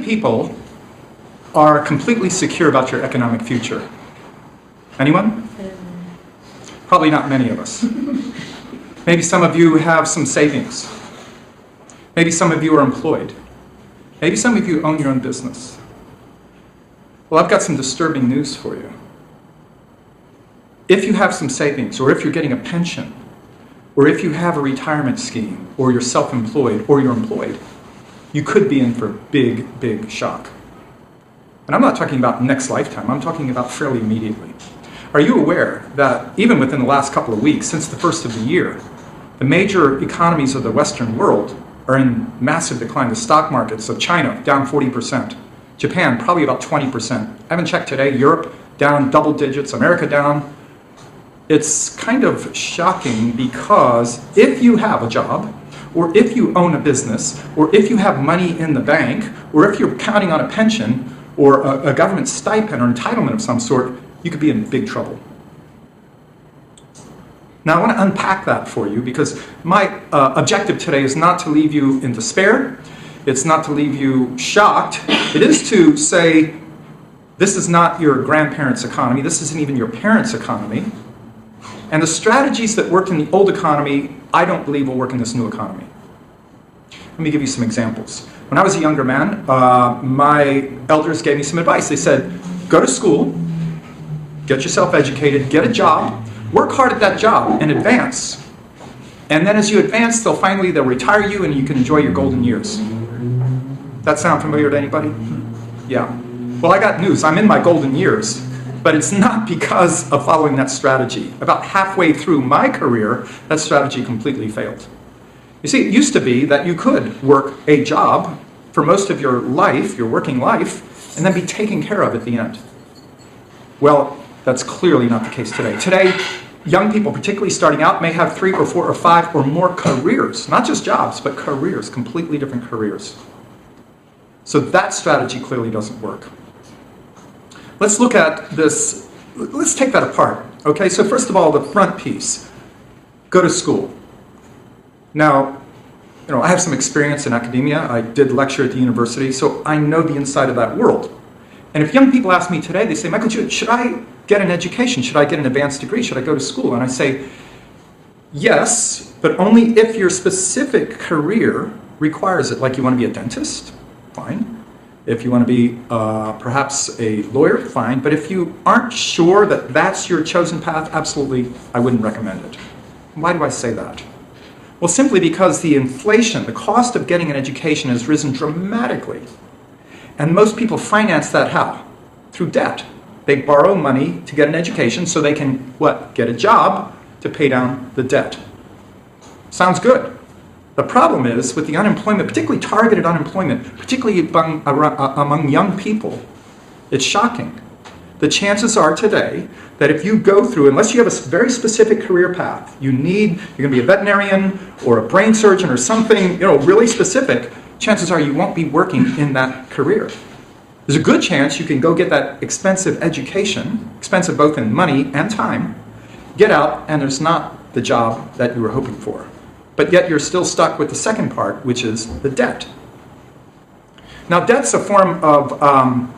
people are completely secure about your economic future? Anyone? Probably not many of us. Maybe some of you have some savings. Maybe some of you are employed. Maybe some of you own your own business. Well, I've got some disturbing news for you. If you have some savings, or if you're getting a pension, or if you have a retirement scheme, or you're self-employed, or you're employed, you could be in for big, big shock. And I'm not talking about next lifetime, I'm talking about fairly immediately. Are you aware that even within the last couple of weeks, since the first of the year, the major economies of the Western world are in massive decline? The stock markets of China down 40%, Japan probably about 20%. I haven't checked today. Europe down double digits, America down. It's kind of shocking because if you have a job, or if you own a business, or if you have money in the bank, or if you're counting on a pension, or a government stipend or entitlement of some sort, you could be in big trouble. Now I want to unpack that for you because my objective today is not to leave you in despair. It's not to leave you shocked. It is to say, this is not your grandparents' economy. This isn't even your parents' economy. And the strategies that worked in the old economy, I don't believe will work in this new economy. Let me give you some examples. When I was a younger man, my elders gave me some advice. They said, go to school, get yourself educated, get a job, work hard at that job, and advance. And then as you advance, they'll retire you and you can enjoy your golden years. That sound familiar to anybody? Yeah. Well, I got news. I'm in my golden years. But it's not because of following that strategy. About halfway through my career, that strategy completely failed. You see, it used to be that you could work a job for most of your life, your working life, and then be taken care of at the end. Well, that's clearly not the case today. Today, young people, particularly starting out, may have 3 or 4 or 5 or more careers. Not just jobs, but careers, completely different careers. So that strategy clearly doesn't work. Let's look at this. Let's take that apart. Okay, so first of all, the front piece. Go to school. Now, I have some experience in academia. I did lecture at the university, so I know the inside of that world. And if young people ask me today, they say, Michael Jude, should I get an education? Should I get an advanced degree? Should I go to school? And I say, yes, but only if your specific career requires it. Like you want to be a dentist? Fine. If you want to be perhaps a lawyer, fine. But if you aren't sure that that's your chosen path, absolutely, I wouldn't recommend it. Why do I say that? Well, simply because the inflation, the cost of getting an education has risen dramatically. And most people finance that how? Through debt. They borrow money to get an education so they can, what? Get a job to pay down the debt. Sounds good. The problem is with the unemployment, particularly targeted unemployment, particularly among young people, it's shocking. The chances are today that if you go through, unless you have a very specific career path, you're going to be a veterinarian or a brain surgeon or something, really specific, chances are you won't be working in that career. There's a good chance you can go get that expensive education, expensive both in money and time, get out, and there's not the job that you were hoping for. But yet you're still stuck with the second part, which is the debt. Now, debt's a form of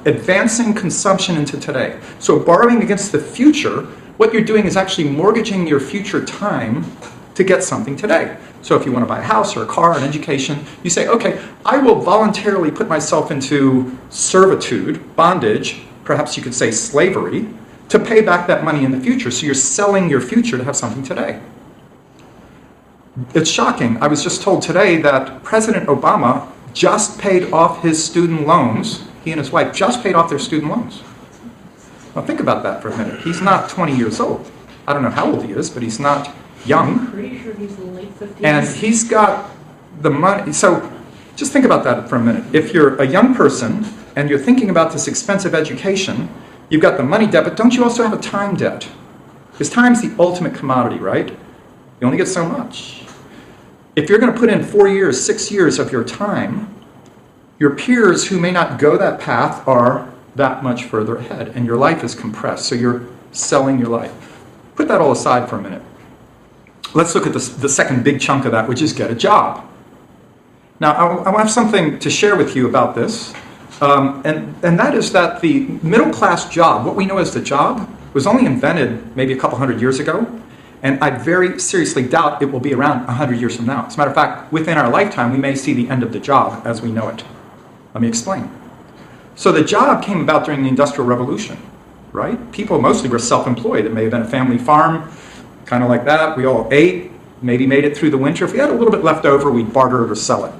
advancing consumption into today. So borrowing against the future, what you're doing is actually mortgaging your future time to get something today. So if you want to buy a house or a car, an education, you say, okay, I will voluntarily put myself into servitude, bondage, perhaps you could say slavery, to pay back that money in the future. So you're selling your future to have something today. It's shocking. I was just told today that President Obama just paid off his student loans. He and his wife just paid off their student loans. Now think about that for a minute. He's not 20 years old. I don't know how old he is, but he's not young. I'm pretty sure he's in the late 50s. And he's got the money. So just think about that for a minute. If you're a young person and you're thinking about this expensive education, you've got the money debt, but don't you also have a time debt? Because time's the ultimate commodity, right? You only get so much. If you're going to put in 4 years, 6 years of your time, your peers who may not go that path are that much further ahead, and your life is compressed, so you're selling your life. Put that all aside for a minute. Let's look at the second big chunk of that, which is get a job. Now, I have something to share with you about this. And that is that the middle class job, what we know as the job, was only invented maybe a couple hundred years ago. And I very seriously doubt it will be around 100 years from now. As a matter of fact, within our lifetime, we may see the end of the job as we know it. Let me explain. So the job came about during the Industrial Revolution, right? People mostly were self-employed. It may have been a family farm, kind of like that. We all ate, maybe made it through the winter. If we had a little bit left over, we'd barter it or sell it.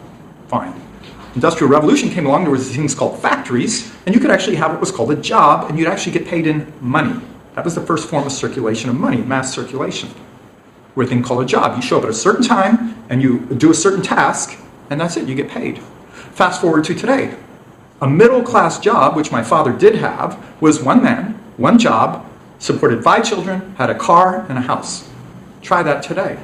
Fine. Industrial Revolution came along, there was things called factories, and you could actually have what was called a job, and you'd actually get paid in money. That was the first form of circulation of money, mass circulation. Where a thing called a job. You show up at a certain time, and you do a certain task, and that's it, you get paid. Fast forward to today. A middle-class job, which my father did have, was one man, one job, supported 5 children, had a car and a house. Try that today.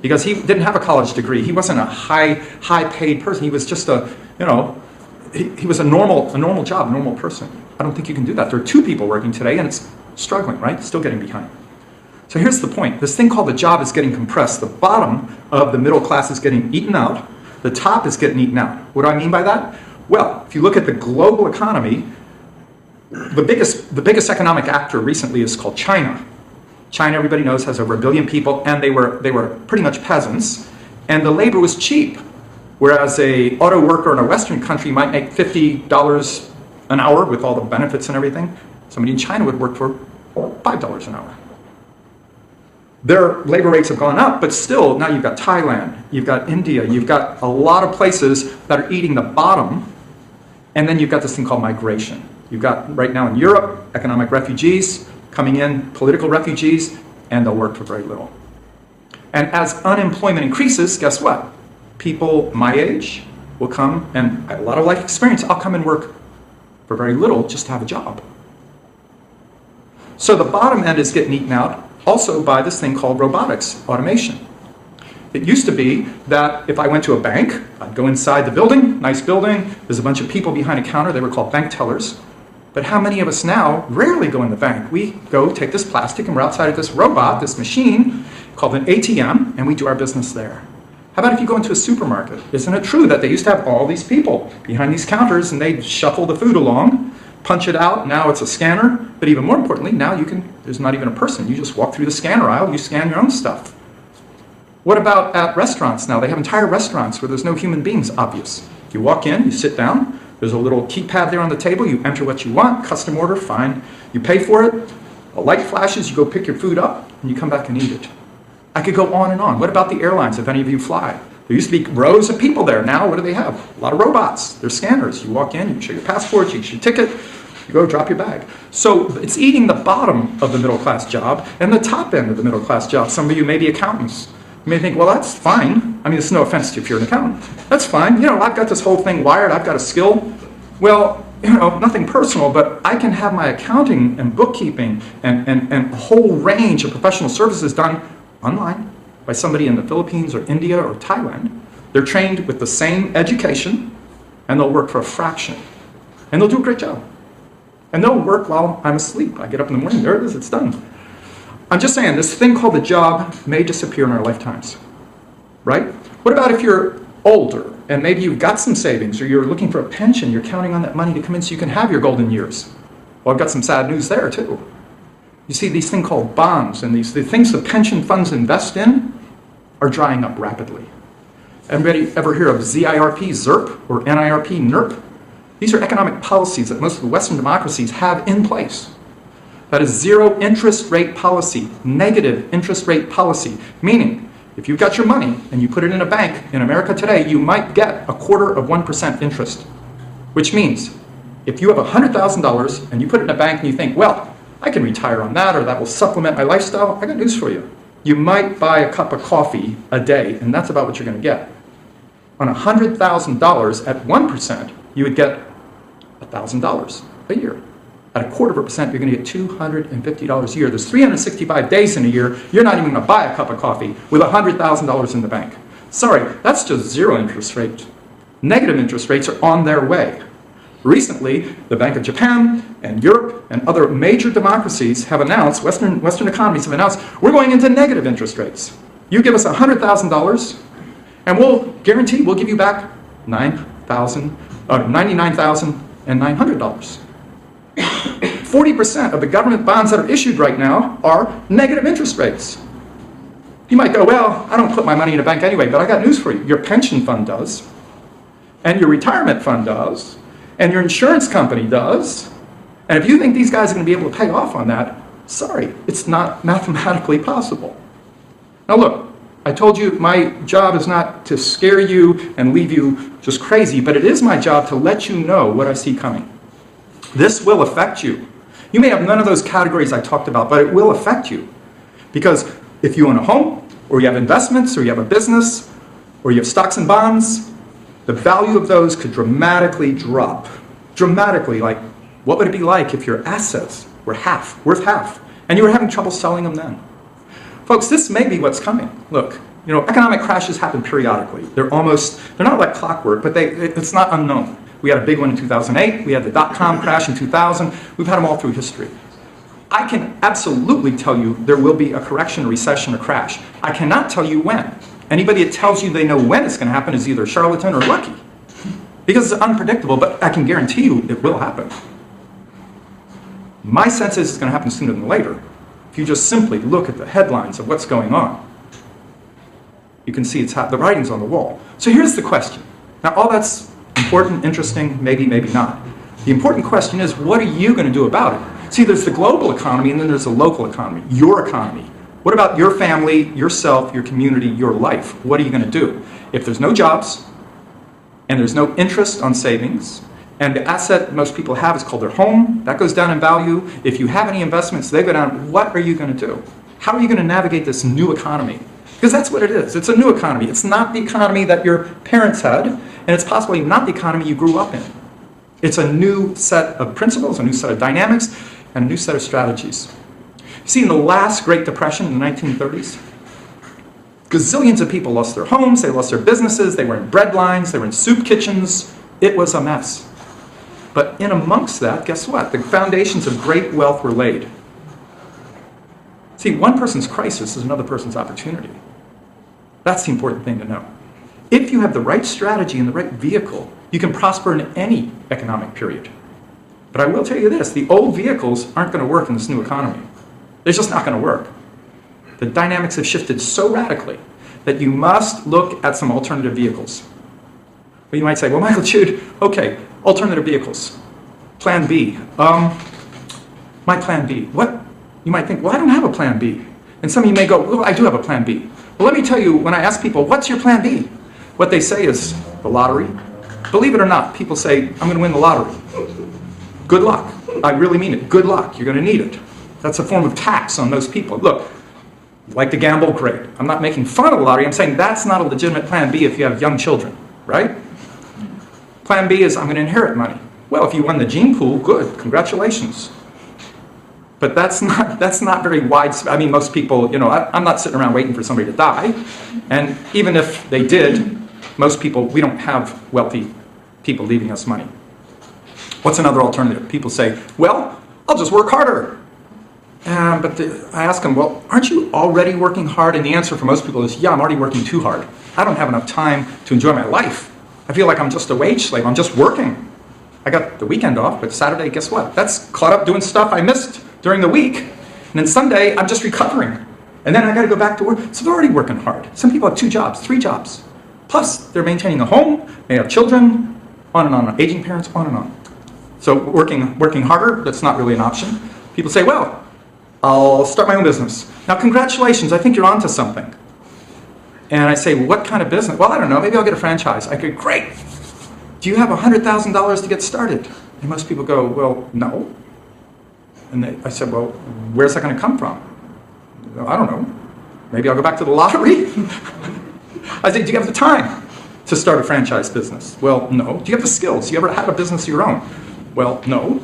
Because he didn't have a college degree. He wasn't a high-paid person. He was just he was a normal job, a normal person. I don't think you can do that. There are 2 people working today, and it's struggling, right? Still getting behind. So here's the point. This thing called the job is getting compressed. The bottom of the middle class is getting eaten out. The top is getting eaten out. What do I mean by that? Well, if you look at the global economy, the biggest economic actor recently is called China. China, everybody knows, has over 1 billion people, and they were pretty much peasants, and the labor was cheap. Whereas a auto worker in a Western country might make $50 an hour with all the benefits and everything. Somebody in China would work for $5 an hour. Their labor rates have gone up, but still, now you've got Thailand, you've got India, you've got a lot of places that are eating the bottom, and then you've got this thing called migration. You've got, right now in Europe, economic refugees coming in, political refugees, and they'll work for very little. And as unemployment increases, guess what? People my age will come, and I have a lot of life experience, I'll come and work for very little just to have a job. So the bottom end is getting eaten out also by this thing called robotics, automation. It used to be that if I went to a bank, I'd go inside the building, nice building, there's a bunch of people behind a counter, they were called bank tellers. But how many of us now rarely go in the bank? We go take this plastic and we're outside of this robot, this machine called an ATM, and we do our business there. How about if you go into a supermarket? Isn't it true that they used to have all these people behind these counters and they'd shuffle the food along, punch it out, now it's a scanner, but even more importantly, now there's not even a person. You just walk through the scanner aisle, you scan your own stuff. What about at restaurants now? They have entire restaurants where there's no human beings, obvious. You walk in, you sit down, there's a little keypad there on the table, you enter what you want, custom order, fine. You pay for it, a light flashes, you go pick your food up, and you come back and eat it. I could go on and on. What about the airlines, if any of you fly? There used to be rows of people there. Now, what do they have? A lot of robots. They're scanners. You walk in, you show your passport, you get your ticket, you go drop your bag. So it's eating the bottom of the middle class job and the top end of the middle class job. Some of you may be accountants. You may think, well, that's fine. I mean, it's no offense to you if you're an accountant. That's fine. I've got this whole thing wired. I've got a skill. Well, nothing personal, but I can have my accounting and bookkeeping and a whole range of professional services done online by somebody in the Philippines or India or Thailand. They're trained with the same education, and they'll work for a fraction. And they'll do a great job. And they'll work while I'm asleep. I get up in the morning, there it is, it's done. I'm just saying, this thing called the job may disappear in our lifetimes, right? What about if you're older, and maybe you've got some savings, or you're looking for a pension, you're counting on that money to come in so you can have your golden years? Well, I've got some sad news there, too. You see, these things called bonds, and the things the pension funds invest in are drying up rapidly. Anybody ever hear of ZIRP, ZIRP, or NIRP, NIRP? These are economic policies that most of the Western democracies have in place. That is zero interest rate policy, negative interest rate policy, meaning if you've got your money and you put it in a bank in America today, you might get 1/4% interest, which means if you have $100,000 and you put it in a bank and you think, well, I can retire on that or that will supplement my lifestyle, I got news for you. You might buy a cup of coffee a day, and that's about what you're going to get. On $100,000 at 1%, you would get $1,000 a year. At 1/4%, you're going to get $250 a year. There's 365 days in a year. You're not even going to buy a cup of coffee with $100,000 in the bank. Sorry, that's just zero interest rate. Negative interest rates are on their way. Recently, the Bank of Japan and Europe and other major democracies have announced, Western economies have announced, we're going into negative interest rates. You give us $100,000, and we'll guarantee we'll give you back $99,000 and $900. 40% of the government bonds that are issued right now are negative interest rates. You might go, well, I don't put my money in a bank anyway, but I got news for you. Your pension fund does, and your retirement fund does, and your insurance company does. And if you think these guys are going to be able to pay off on that, sorry, it's not mathematically possible. Now look, I told you my job is not to scare you and leave you just crazy, but it is my job to let you know what I see coming. This will affect you. You may have none of those categories I talked about, but it will affect you. Because if you own a home, or you have investments, or you have a business, or you have stocks and bonds, the value of those could dramatically drop. Dramatically, like what would it be like if your assets were worth half, and you were having trouble selling them then? Folks, this may be what's coming. Look, economic crashes happen periodically. They're not like clockwork, but it's not unknown. We had a big one in 2008. We had the dot-com crash in 2000. We've had them all through history. I can absolutely tell you there will be a correction, a recession, a crash. I cannot tell you when. Anybody that tells you they know when it's going to happen is either a charlatan or lucky. Because it's unpredictable, but I can guarantee you it will happen. My sense is it's going to happen sooner than later. If you just simply look at the headlines of what's going on, you can see the writing's on the wall. So here's the question. Now all that's important, interesting, maybe, maybe not. The important question is, what are you going to do about it? See, there's the global economy and then there's the local economy, your economy. What about your family, yourself, your community, your life? What are you going to do? If there's no jobs and there's no interest on savings, and the asset most people have is called their home, that goes down in value. If you have any investments, they go down. What are you going to do? How are you going to navigate this new economy? Because that's what it is. It's a new economy. It's not the economy that your parents had, and it's possibly not the economy you grew up in. It's a new set of principles, a new set of dynamics, and a new set of strategies. You see, in the last Great Depression in the 1930s, gazillions of people lost their homes, they lost their businesses, they were in bread lines, they were in soup kitchens. It was a mess. But in amongst that, guess what? The foundations of great wealth were laid. See, one person's crisis is another person's opportunity. That's the important thing to know. If you have the right strategy and the right vehicle, you can prosper in any economic period. But I will tell you this, the old vehicles aren't going to work in this new economy. They're just not going to work. The dynamics have shifted so radically that you must look at some alternative vehicles. Well, you might say, well, Michael Jude, okay, alternative vehicles. Plan B. My plan B. What? You might think, well, I don't have a plan B. And some of you may go, well, I do have a plan B. Well, let me tell you, when I ask people, what's your plan B? What they say is the lottery. Believe it or not, people say, I'm going to win the lottery. Good luck. I really mean it. Good luck. You're going to need it. That's a form of tax on those people. Look, like to gamble, great. I'm not making fun of the lottery. I'm saying that's not a legitimate plan B if you have young children, right? Plan B is I'm going to inherit money. Well, if you won the gene pool, good. Congratulations. But that's not very widespread. I mean, most people, I'm not sitting around waiting for somebody to die. And even if they did, most people, we don't have wealthy people leaving us money. What's another alternative? People say, well, I'll just work harder. I ask them, well, aren't you already working hard? And the answer for most people is, yeah, I'm already working too hard. I don't have enough time to enjoy my life. I feel like I'm just a wage slave. I'm just working. I got the weekend off, but Saturday, guess what? That's caught up doing stuff I missed during the week. And then Sunday, I'm just recovering. And then I got to go back to work. So they're already working hard. Some people have 2 jobs, 3 jobs. Plus, they're maintaining a home, they have children, on and on, aging parents, on and on. So working harder, that's not really an option. People say, well, I'll start my own business. Now, congratulations, I think you're onto something. And I say, well, what kind of business? Well, I don't know, maybe I'll get a franchise. I go, great. Do you have $100,000 to get started? And most people go, well, no. And I said, well, where's that going to come from? I don't know. Maybe I'll go back to the lottery. I say, do you have the time to start a franchise business? Well, no. Do you have the skills? You ever had a business of your own? Well, no.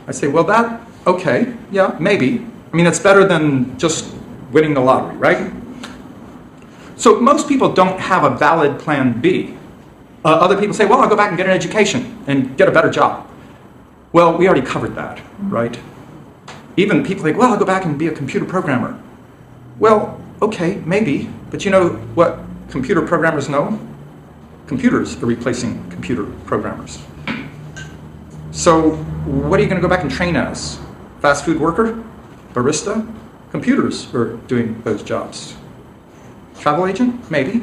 I say, well, okay, yeah, maybe. I mean, it's better than just winning the lottery, right? So most people don't have a valid plan B. Other people say, well, I'll go back and get an education and get a better job. Well, we already covered that, right? Even people think, well, I'll go back and be a computer programmer. Well, okay, maybe, but you know what computer programmers know? Computers are replacing computer programmers. So what are you going to go back and train as? Fast food worker? Barista? Computers are doing those jobs. Travel agent? Maybe.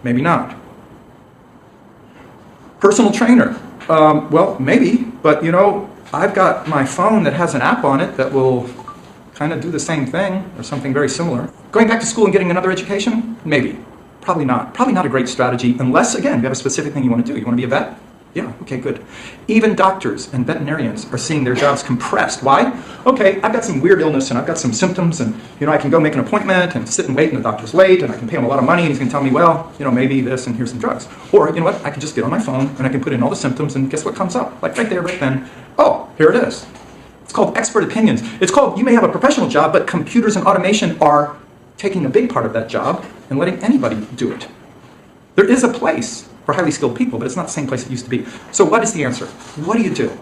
Maybe not. Personal trainer? Well, maybe, but you know, I've got my phone that has an app on it that will kind of do the same thing or something very similar. Going back to school and getting another education? Maybe. Probably not. Probably not a great strategy unless, again, you have a specific thing you want to do. You want to be a vet? Yeah, okay, good. Even doctors and veterinarians are seeing their jobs compressed. Why? Okay, I've got some weird illness and I've got some symptoms and, you know, I can go make an appointment and sit and wait and the doctor's late and I can pay him a lot of money and he's going to tell me, well, you know, maybe this and here's some drugs. Or, you know what, I can just get on my phone and I can put in all the symptoms and guess what comes up? Like right there, right then. Oh, here it is. It's called expert opinions. It's called, you may have a professional job, but computers and automation are taking a big part of that job and letting anybody do it. There is a place for highly skilled people, but it's not the same place it used to be. So what is the answer? What do you do?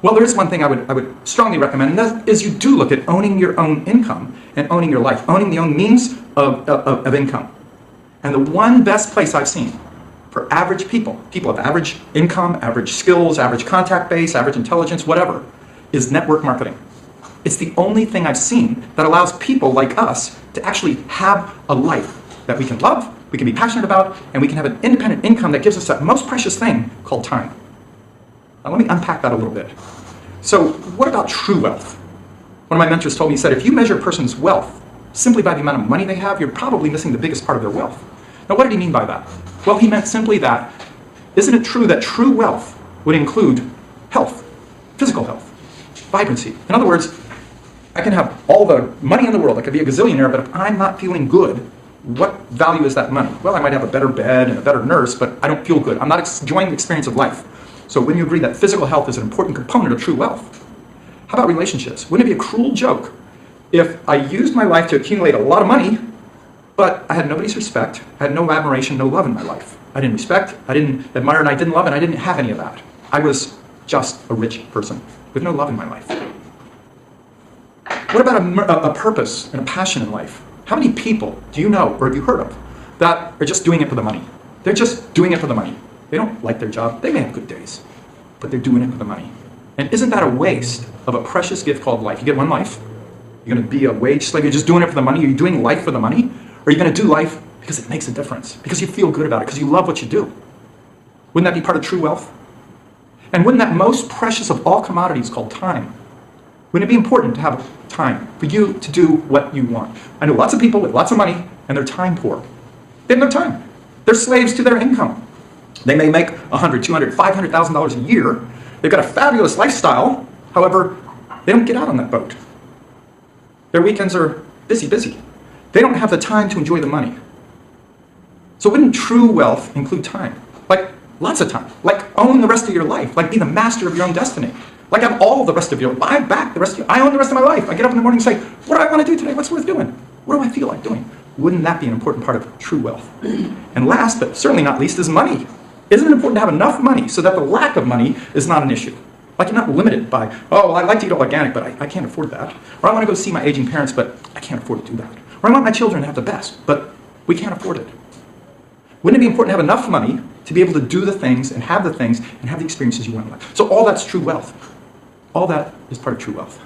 Well, there is one thing I would strongly recommend, and that is you do look at owning your own income and owning your life, owning the own means of income. And the one best place I've seen for average people of average income, average skills, average contact base, average intelligence, whatever, is network marketing. It's the only thing I've seen that allows people like us to actually have a life that we can love, we can be passionate about, and we can have an independent income that gives us that most precious thing called time. Now let me unpack that a little bit. So what about true wealth? One of my mentors told me, he said, if you measure a person's wealth simply by the amount of money they have, you're probably missing the biggest part of their wealth. Now what did he mean by that? Well, he meant simply that, isn't it true that true wealth would include health, physical health, vibrancy? In other words, I can have all the money in the world, I could be a gazillionaire, but if I'm not feeling good, what value is that money? Well, I might have a better bed and a better nurse, but I don't feel good. I'm not enjoying the experience of life. So wouldn't you agree that physical health is an important component of true wealth? How about relationships? Wouldn't it be a cruel joke if I used my life to accumulate a lot of money, but I had nobody's respect, I had no admiration, no love in my life? I didn't respect, I didn't admire, and I didn't love, and I didn't have any of that. I was just a rich person with no love in my life. What about a purpose and a passion in life? How many people do you know or have you heard of that are just doing it for the money? They're just doing it for the money. They don't like their job. They may have good days, but they're doing it for the money. And isn't that a waste of a precious gift called life? You get one life. You're going to be a wage slave. You're just doing it for the money. Are you doing life for the money? Or are you going to do life because it makes a difference, because you feel good about it, because you love what you do? Wouldn't that be part of true wealth? And wouldn't that most precious of all commodities called time, wouldn't it be important to have time for you to do what you want? I know lots of people with lots of money and they're time poor. They have no time. They're slaves to their income. They may make $100,000, $200,000, $500,000 a year. They've got a fabulous lifestyle. However, they don't get out on that boat. Their weekends are busy. They don't have the time to enjoy the money. So wouldn't true wealth include time? Like lots of time. Like own the rest of your life. Like be the master of your own destiny. Like have all the rest of your life. Buy back the rest of your I own the rest of my life. I get up in the morning and say, what do I want to do today? What's worth doing? What do I feel like doing? Wouldn't that be an important part of true wealth? And last, but certainly not least, is money. Isn't it important to have enough money so that the lack of money is not an issue? Like you're not limited by, oh, I like to eat organic, but I can't afford that. Or I want to go see my aging parents, but I can't afford to do that. Or I want my children to have the best, but we can't afford it. Wouldn't it be important to have enough money to be able to do the things and have the experiences you want in life? So all that's true wealth. All that is part of true wealth.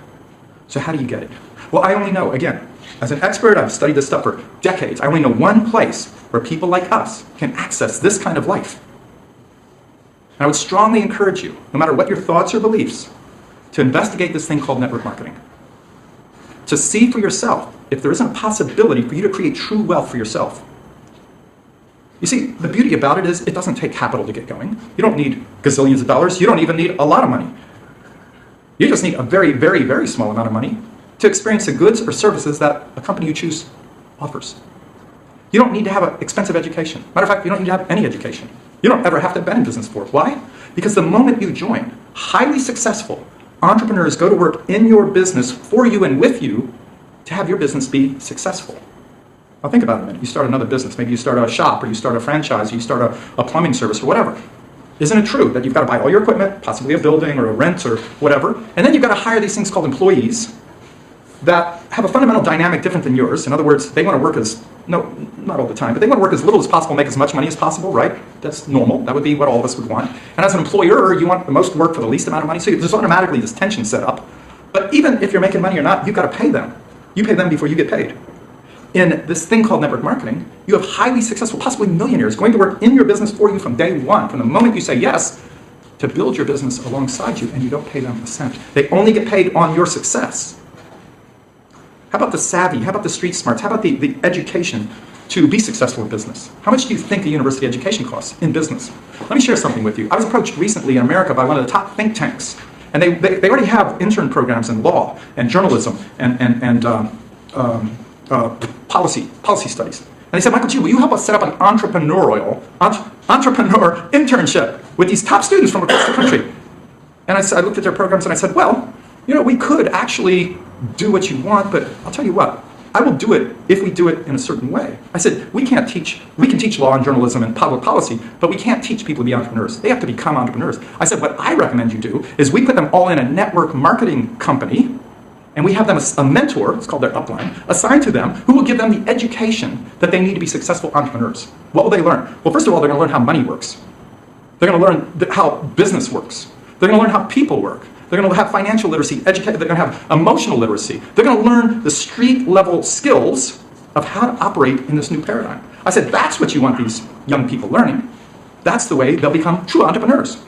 So how do you get it? Well, I only know, again, as an expert, I've studied this stuff for decades. I only know one place where people like us can access this kind of life. And I would strongly encourage you, no matter what your thoughts or beliefs, to investigate this thing called network marketing. To see for yourself if there isn't a possibility for you to create true wealth for yourself. You see, the beauty about it is it doesn't take capital to get going. You don't need gazillions of dollars. You don't even need a lot of money. You just need a very, very, very small amount of money to experience the goods or services that a company you choose offers. You don't need to have an expensive education. Matter of fact, you don't need to have any education. You don't ever have to have been in business for it. Why? Because the moment you join, highly successful entrepreneurs go to work in your business for you and with you to have your business be successful. Now think about it a minute. You start another business. Maybe you start a shop, or you start a franchise, or you start a plumbing service, or whatever. Isn't it true that you've got to buy all your equipment, possibly a building or a rent or whatever, and then you've got to hire these things called employees, that have a fundamental dynamic different than yours. In other words, they want to work as, no, not all the time, but they want to work as little as possible, make as much money as possible, right? That's normal. That would be what all of us would want. And as an employer, you want the most work for the least amount of money, so there's automatically this tension set up. But even if you're making money or not, you've got to pay them. You pay them before you get paid. In this thing called network marketing, you have highly successful, possibly millionaires, going to work in your business for you from day one, from the moment you say yes, to build your business alongside you, and you don't pay them a cent. They only get paid on your success. How about the savvy? How about the street smarts? How about the education to be successful in business? How much do you think a university education costs in business? Let me share something with you. I was approached recently in America by one of the top think tanks, and they already have intern programs in law and journalism and policy studies. And they said, Michael Jude, will you help us set up an entrepreneur internship with these top students from across the country? And I looked at their programs and I said, well, we could actually do what you want, but I'll tell you what, I will do it if we do it in a certain way. I said, we can teach law and journalism and public policy, but we can't teach people to be entrepreneurs. They have to become entrepreneurs. I said, what I recommend you do is we put them all in a network marketing company, and we have them a mentor, it's called their upline, assigned to them, who will give them the education that they need to be successful entrepreneurs. What will they learn? Well, first of all, they're going to learn how money works. They're going to learn how business works. They're going to learn how people work. They're going to have financial literacy, they're going to have emotional literacy. They're going to learn the street level skills of how to operate in this new paradigm. I said, that's what you want these young people learning. That's the way they'll become true entrepreneurs.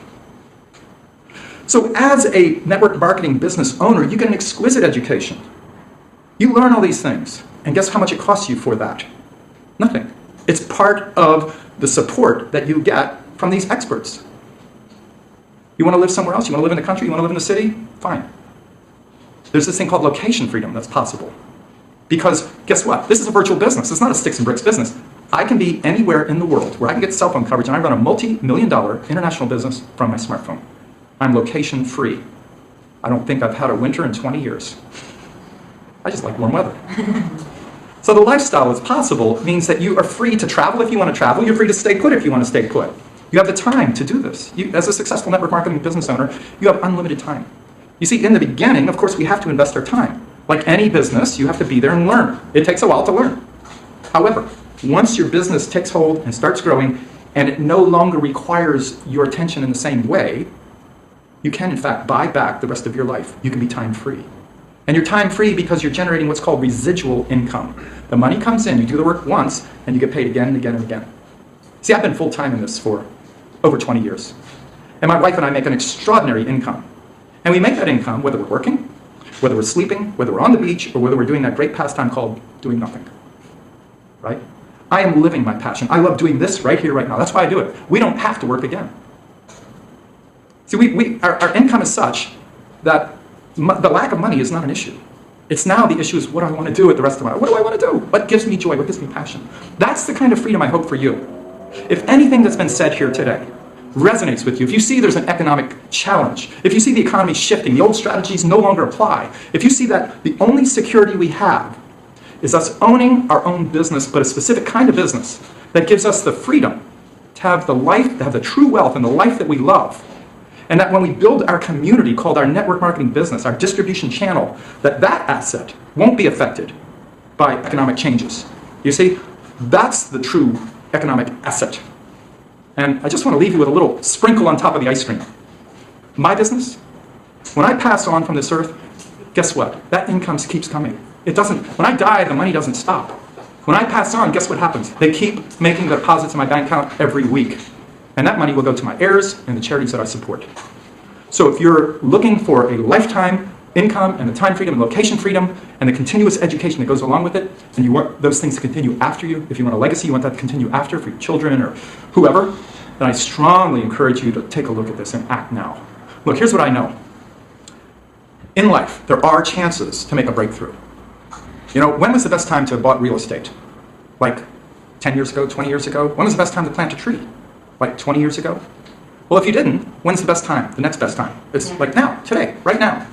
So as a network marketing business owner, you get an exquisite education. You learn all these things. And guess how much it costs you for that? Nothing. It's part of the support that you get from these experts. You want to live somewhere else? You want to live in the country? You want to live in the city? Fine. There's this thing called location freedom that's possible. Because guess what? This is a virtual business. It's not a sticks and bricks business. I can be anywhere in the world where I can get cell phone coverage, and I run a multi-million-dollar international business from my smartphone. I'm location free. I don't think I've had a winter in 20 years. I just like warm weather. So the lifestyle that's possible means that you are free to travel if you want to travel. You're free to stay put if you want to stay put. You have the time to do this. As a successful network marketing business owner, you have unlimited time. You see, in the beginning, of course, we have to invest our time. Like any business, you have to be there and learn. It takes a while to learn. However, once your business takes hold and starts growing, and it no longer requires your attention in the same way, you can, in fact, buy back the rest of your life. You can be time-free. And you're time-free because you're generating what's called residual income. The money comes in, you do the work once, and you get paid again and again and again. See, I've been full-time in this for over 20 years. And my wife and I make an extraordinary income. And we make that income whether we're working, whether we're sleeping, whether we're on the beach, or whether we're doing that great pastime called doing nothing. Right? I am living my passion. I love doing this right here, right now. That's why I do it. We don't have to work again. See, our income is such that the lack of money is not an issue. It's now the issue is what do I want to do with the rest of my life? What do I want to do? What gives me joy? What gives me passion? That's the kind of freedom I hope for you. If anything that's been said here today resonates with you, if you see there's an economic challenge, if you see the economy shifting, the old strategies no longer apply, if you see that the only security we have is us owning our own business, but a specific kind of business that gives us the freedom to have the life, to have the true wealth and the life that we love, and that when we build our community called our network marketing business, our distribution channel, that asset won't be affected by economic changes. You see, that's the true economic asset. And I just want to leave you with a little sprinkle on top of the ice cream. My business, when I pass on from this earth, guess what? That income keeps coming. It doesn't, when I die, the money doesn't stop. When I pass on, guess what happens? They keep making the deposits in my bank account every week. And that money will go to my heirs and the charities that I support. So if you're looking for a lifetime income and the time freedom and location freedom and the continuous education that goes along with it, and you want those things to continue after you, if you want a legacy, you want that to continue after for your children or whoever, then I strongly encourage you to take a look at this and act now. Look, here's what I know. In life, there are chances to make a breakthrough. When was the best time to have bought real estate? Like 10 years ago, 20 years ago? When was the best time to plant a tree? Like 20 years ago? Well, if you didn't, when's the best time? The next best time. It's like now, today, right now.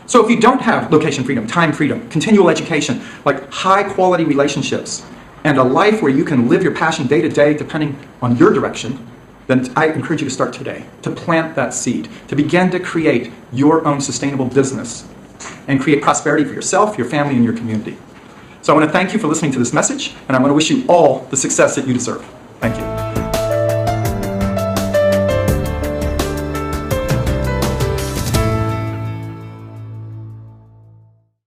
So if you don't have location freedom, time freedom, continual education, like high quality relationships, and a life where you can live your passion day to day depending on your direction, then I encourage you to start today, to plant that seed, to begin to create your own sustainable business and create prosperity for yourself, your family, and your community. So I want to thank you for listening to this message, and I want to wish you all the success that you deserve. Thank you.